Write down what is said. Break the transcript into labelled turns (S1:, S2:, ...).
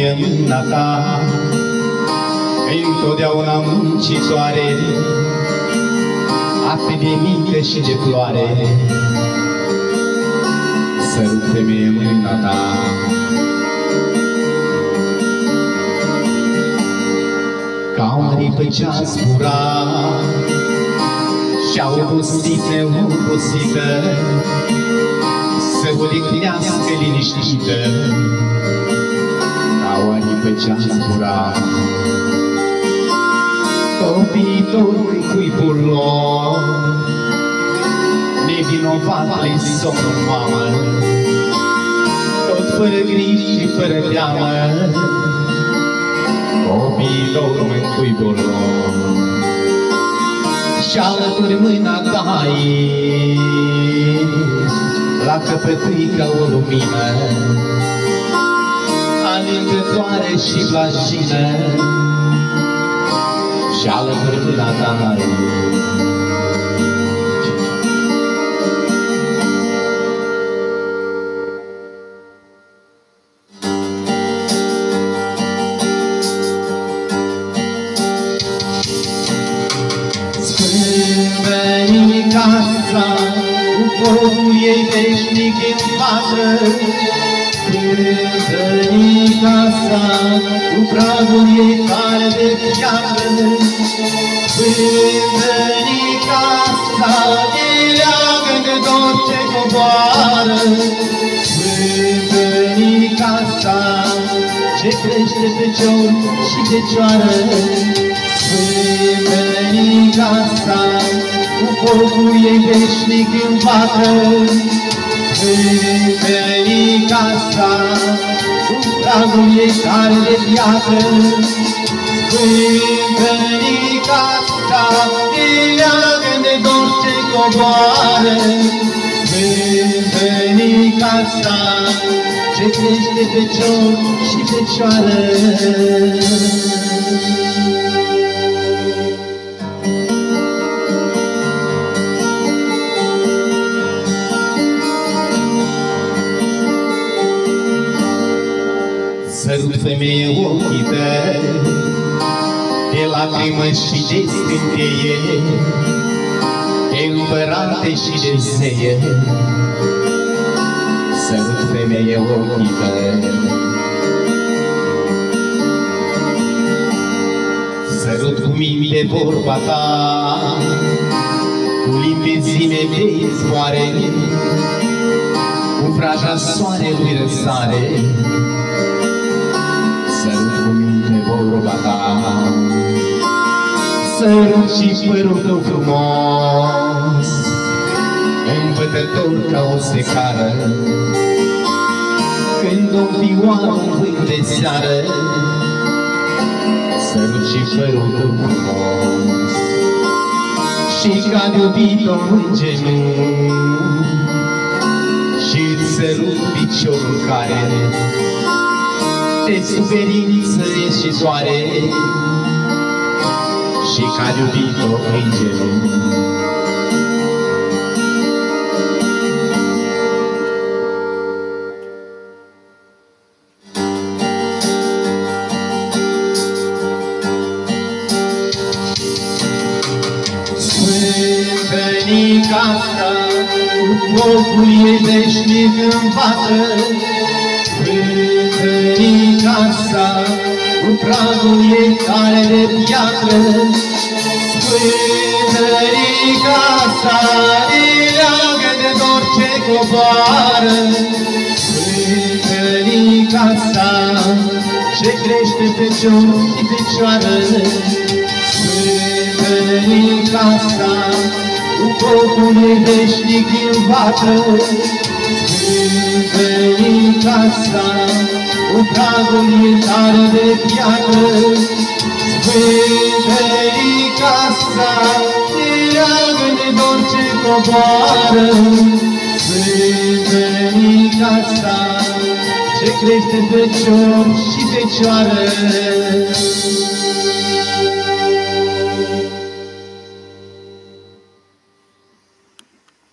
S1: femeie mâna ta, întotdeauna muncitoare, atât de mică și de floare. Sărut, femeie, mâna ta. Ca o aripă ce-a zburat și-a obosit neobosită, să odihnească liniștită. Ca o aripă ce-a zburat, copiii cuibul lor, nevinovat le somnul mamă, tot fără griji și fără teamă. Copiii dorm în cuibul lor și alături mâna ta la căpătâi ca o lumină alingătoare și blașină, și alături mâna ta Sfânt-veni casa, cu focul ei veșnic în față. Sfânt-veni casa, cu pragul ei tare de piatră. Sfânt-veni casa, de leagă de dor ce coboară. Sfânt-veni casa, ce crește pe cior și fecioară. Sfânt-veni casa, cu focul ei veșnic în vatră. Sfânt-veni casa, cu pragul ei tare de piatră. Sfânt-veni casa, de leagă de dor ce coboară. Sfânt-veni casa, ce crește pe cior și fecioară. Sărut, femeie, ochii tăi de lacrimă și de scânteie, de împărate și de zeie. Sărut, femeie, ochii tăi. Sărut cu minte vorba ta, cu limpezime de izvoare, cu vraja soarelui răsare. Sărut cu minte vorba ta, sărut și părul tău frumos, învătător ca o secară, când o vioară un vânt de seară. Sărut și părul tău frumos, și ca de iubit-o în genunchi, și-ți sărut piciorul care de suferință ieșitoare, și ca de iubit-o în genunchi. Sfânt-veni casa, cu focul ei veșnic în vatră. Sfânt-veni casa, cu pragul ei tare de piatră. Sfânt-veni casa, de leagă de dor ce coboară. Sfânt-veni casa, ce crește pe cior și fecioară. Sfânt-veni casa, cu focul ei veșnic în vatră. Sfânt-veni casa, cu pragul ei tare de piatră. Sfânt-veni casa, de leagă de dor ce coboară. Sfânt-veni casa, ce crește pe cior și fecioară.